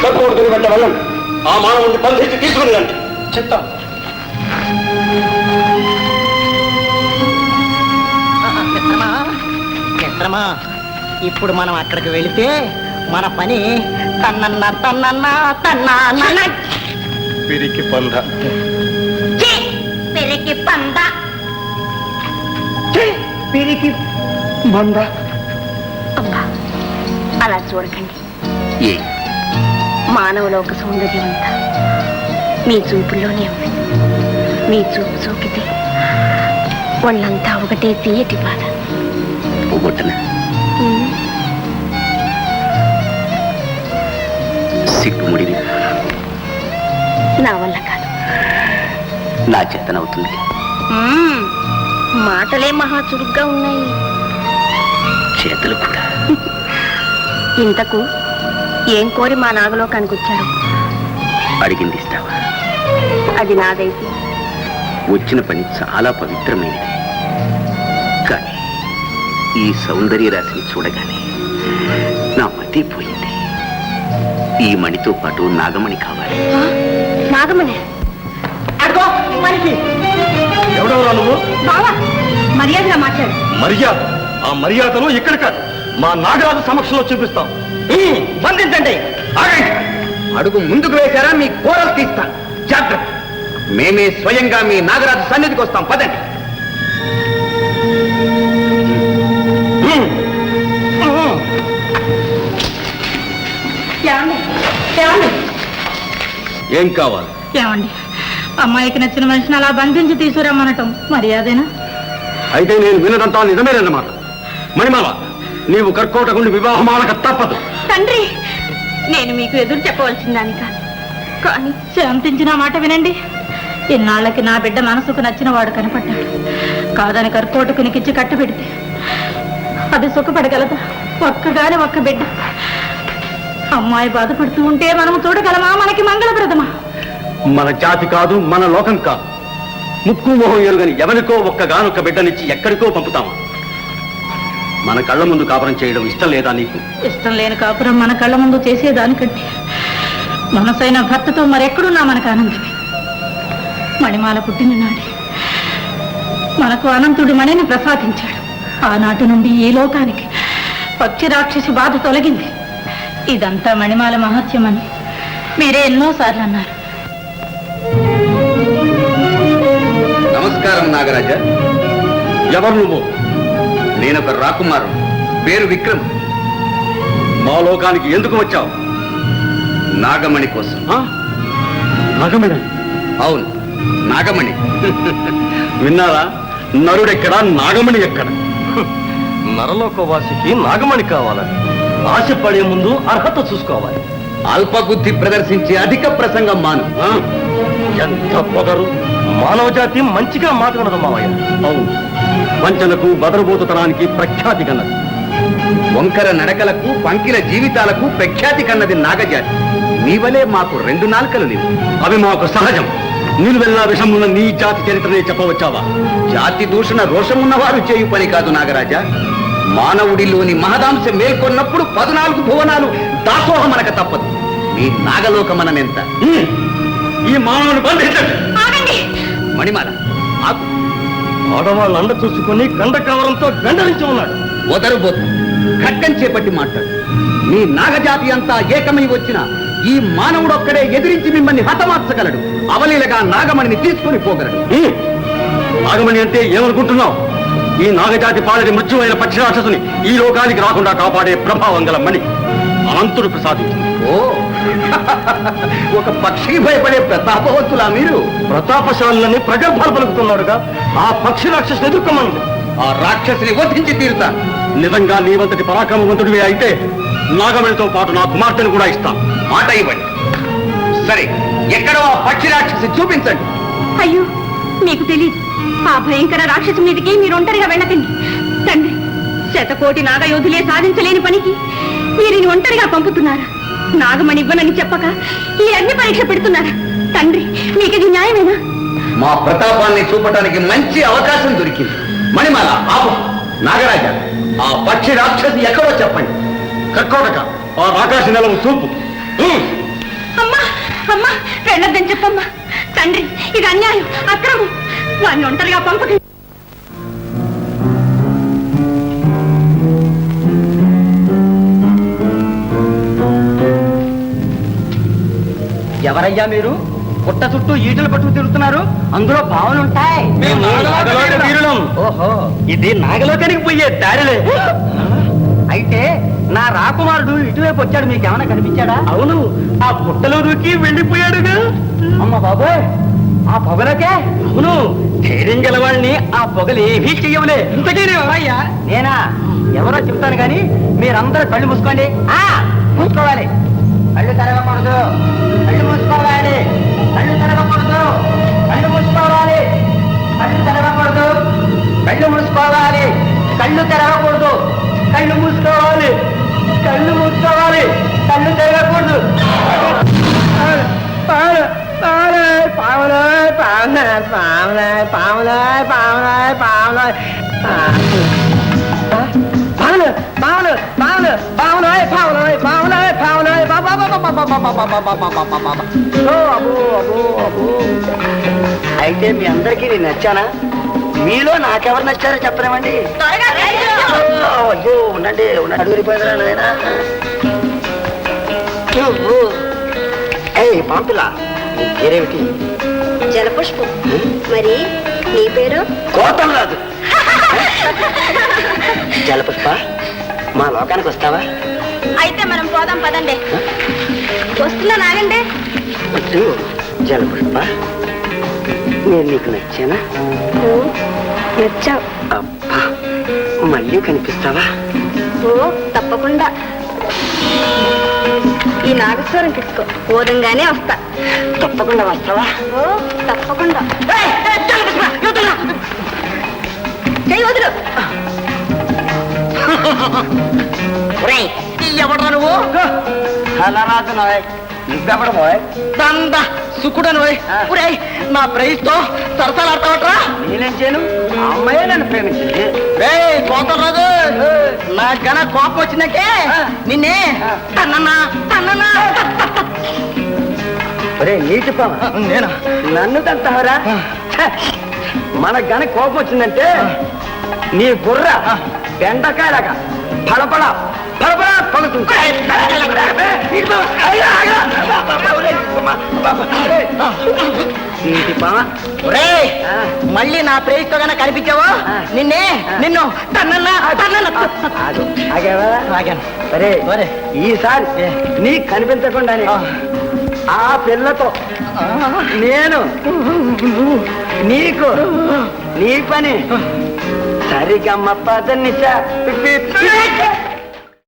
కర్కోటకుని వెంట వెళ్ళండి. ఆ మానవుని బంధించి తీసుకుని రండి. చిత్తం. మిత్రమా, ఇప్పుడు మనం అక్కడికి వెళితే మన పని తన్నన్న తన్నన్న తన్న పిరికి పంద. పిరికి పంద. పిరికి బంద. అబ్బా, అలా చూడకండి. మానవలోక సౌందర్యం అంతా మీ చూపుల్లోనే ఉంది. మీ చూపు చూకితే వాళ్ళంతా ఒకటే తీయటి బాధ. సిగ్గుముడివి నా వల్ల కాదు. నా చేతనవుతుంది. మాటలే మహా చురుగ్గా ఉన్నాయి. చేతులు కూడా. ఇంతకు ఏం కోరి మా నాగలోకానికి వచ్చాడు? అడిగింది ఇస్తావా? అది నాదైతే వచ్చిన పని చాలా పవిత్రమైనది. కానీ ఈ సౌందర్య రాశిని చూడగానే నా మతి పోయింది. ఈ మణితో పాటు నాగమణి కావాలి. నాగమణి? అడుగో మనిషి. ఎవడెవరా నువ్వు? బావా, మర్యాదగా మాట్లాడు. మర్యాద? ఆ మర్యాదను ఇక్కడ కాదు, మా నాగరాజు సమక్షంలో చూపిస్తాం. బంధించండి. ఆగండి. అడుగు ముందుకు వేశారా మీ కోరలు తీస్తాను. జాగ్రత్త. మేమే స్వయంగా మీ నాగరాజు సన్నిధికి వస్తాం. పదండి. ఏం కావాలి? ఏమండి, అమ్మాయికి నచ్చిన మనిషిని అలా బంధించి తీసుకురమ్మనటం మర్యాదేనా? అయితే నేను వినదంతా నిజమేనన్నమాట. మణిమాల, నీవు కర్కోటకుని వివాహమానక తప్పదు. తండ్రి, నేను మీకు ఎదురు చెప్పవలసిందాని కాదు, కానీ శాంతించిన మాట వినండి. ఇన్నాళ్ళకి నా బిడ్డ మనసుకు నచ్చిన వాడు కనపడ్డాడు. కాదని కర్కోటకునికిచ్చి కట్టబెడితే అది సుఖపడగలదా? ఒక్క బిడ్డ. అమ్మాయి బాధపడుతూ ఉంటే మనం చూడగలమా? మనకి మంగళప్రదమా? మన జాతి కాదు, మన లోకం కాదు. ముక్కు మొహం ఎరుగని ఎవరికో ఒక్కగానొక్క బిడ్డనిచ్చి ఎక్కడికో పంపుతామా? మన కళ్ళ ముందు కాపురం చేయడం ఇష్టం లేదా నీకు? ఇష్టం లేని కాపురం మన కళ్ళ ముందు చేసేదానికంటే మనసైన భర్తతో మరెక్కడున్నా మనకు ఆనందమే. మణిమాల పుట్టిన నాడే మనకు అనంతుడు మణిని ప్రసాదించాడు. ఆనాటి నుండి ఈ లోకానికి పక్షి రాక్షసి బాధ తొలగింది. ఇదంతా మణిమాల మహత్యమని మీరే ఎన్నోసార్లు అన్నారు. నమస్కారం నాగరాజ. ఎవరు నువ్వు? నేనొక రాకుమారు, పేరు విక్రమ్. మా లోకానికి ఎందుకు వచ్చావు? నాగమణి కోసం. నాగమణి? అవును, నాగమణి. విన్నారా? నరుడెక్కడ, నాగమణి ఎక్కడ? నరలోకవాసికి నాగమణి కావాలని ఆశపడే ముందు అర్హత చూసుకోవాలి. అల్పబుద్ధి ప్రదర్శించి అధిక ప్రసంగం మాను. ఎంత పొగరు! మానవ జాతి మంచిగా మాట్లాడదు మావయ్య. అవును, వంచనకు బదరబోతుతనానికి ప్రఖ్యాతి కన్నది. వంకర నడకలకు, పంకిల జీవితాలకు ప్రఖ్యాతి కన్నది నాగజాతి. నీవలే మాకు 2 నాలుకలు లేవు. అవి మాకు సహజం. నిలువెల్లా విషమున్న నీ జాతి చరిత్రనే చెప్పవచ్చావా? జాతి దూషణ రోషమున్నవారు చేయు పని కాదు నాగరాజా. మానవుడిలోని మహదాంశం మేల్కొన్నప్పుడు 14 భువనాలు దాసోహం మనక తప్పదు. మీ నాగలోకమనెంత? ఈ మానవుని బంధించండి. మణిమాల, ఆకు. ఆడవాళ్ళ అండ చూసుకుని గండకవరంతో గండరించి ఉన్నాడు. వదరుబోతు, ఖడ్గం చేపట్టి మాట్లాడు. మీ నాగజాతి అంతా ఏకమై వచ్చిన ఈ మానవుడొక్కడే ఎదిరించి మిమ్మల్ని హతమార్చగలడు. అవలీలగా నాగమణిని తీసుకుని పోగలడు. నాగమణి అంటే ఏమనుకుంటున్నావు? ఈ నాగజాతి పాలటి మృత్యువైన పక్షిరాక్షసుని ఈ లోకానికి రాకుండా కాపాడే ప్రభావం గల మణి అనంతుడు ప్రసాదించింది. ఓ, ఒక పక్షికి భయపడే ప్రతాపవంతులా మీరు? ప్రతాపశాలని ప్రగల్భాలు పలుకుతున్నాడుగా. ఆ పక్షి రాక్షసుని ఎదుర్కోమను. ఆ రాక్షసుని వధించి తీరుతాను. నిజంగా నీవంతటి పరాక్రమవంతుడివే అయితే నాగమణితో పాటు నా కుమార్తెను కూడా ఇస్తాను. మాట ఇవ్వండి. సరే, ఎక్కడో ఆ పక్షి రాక్షసి చూపించండి. అయ్యో, మీకు తెలీదు. ఆ భయంకర రాక్షసు మీదకి మీరు ఒంటరిగా వెళ్ళకండి. తండ్రి, 100 నాగయోధులే సాధించలేని పనికి వీరిని ఒంటరిగా పంపుతున్నారా? నాగమణి ఇవ్వనని చెప్పక ఈ అగ్ని పరీక్ష పెడుతున్నారా? తండ్రి, మీకు ఇది న్యాయమేనా? మా ప్రతాపాన్ని చూపటానికి మంచి అవకాశం దొరికింది. మణిమాల, ఆపు. నాగరాజ, ఆ పక్షి రాక్షసి ఎక్కడో చెప్పండి. కర్కోటక, ఆ ఆకాశ నెలవు చూపు. వారిని ఒంటరిగా పంపకండి. ఎవరయ్యా మీరు? పుట్ట చుట్టూ ఈటలు పట్టుకు తిరుగుతున్నారు. అందులో పావులు ఉంటాయి. ఓహో, ఇది నాగలోకానికి పోయే దారిలే. అయితే నా రాకుమారుడు ఇటువైపు వచ్చాడు. మీకేమైనా కనిపించాడా? అవును, ఆ పుట్టలో దూకి వెళ్ళిపోయాడుగా. అమ్మ బాబోయ్, ఆ పొగలకే? అవును, ధైర్యం గలవాళ్ళని ఆ పొగలు ఏమీ చెయ్యవులే. ఇంతకీ ఎవరయ్యా? నేనా? ఎవరో చెప్తాను కానీ మీరందరూ కళ్ళు మూసుకోండి. మూసుకోవాలి. కళ్ళు తెరవకూడదు. కళ్ళు మూసుకోవాలి. కళ్ళు తెరవకూడదు. కళ్ళు మూసుకోవాలి. కళ్ళు తెరవకూడదు. కళ్ళు మూసుకోవాలి. కళ్ళు తెరవకూడదు. కళ్ళు మూసుకోవాలి. కళ్ళు మూసుకోవాలి. కళ్ళు తెరవకూడదు. పావులు పావులు పావులు పావులు పావులు పావులు పావులు పావులు పావులు పావులు పావులు పావులు పావులు పావులు అయితే మీ అందరికీ నేను నచ్చానా? మీలో నాకెవరు నచ్చారో చెప్పలేమండి. అయ్యో ఉండండి, అడుగురిపోయిందా నాయనా? ఏయ్ పాంపిలా, పేరేమిటి? జలపుష్పం. మరి నీ పేరు? కోపం రాదు. జలపుష్ప, మా లోకానికి వస్తావా? అయితే మనం పోదాం పదండి. వస్తున్నా నాగండి. వద్దు జలపుష్ప, నేను నీకు నచ్చానా? నచ్చావు. అబ్బా, మళ్ళీ కనిపిస్తావా? ఓ తప్పకుండా. ఈ నాగస్వరం తీసుకో, ఓదంగానే వస్తా. తప్పకుండా వస్తావా? ఓ తప్పకుండా. చెయ్యి వదులు. ఎవడ్రా నువ్వు? అలా రాదు నాయ్. నువ్వెవడ పోయ్? దంద సుకుడను. నా ప్రైజ్ తో సరసాలాడతావట్రా? నేనేం చేయను, అమ్మాయే నన్ను ప్రేమించింది. కోతరాదు, నా గన కోపం వచ్చినాకే నిన్నే తన్నన్నా తన్నన్నా. ఒరే నీటి పామ, నేను నన్ను తంతావరా? మన గన కోపం వచ్చిందంటే నీ బుర్ర బెండకాయలాగా పడపడ పడపడ పడుతుంది. మళ్ళీ నా ప్రేమితో కన్నా కనిపించావో నిన్ను సరే ఈసారి నీకు కనిపించకుండానే ఆ పిల్లతో నేను నీకు నీ పని సరిగమ్మ పదనిచ్చా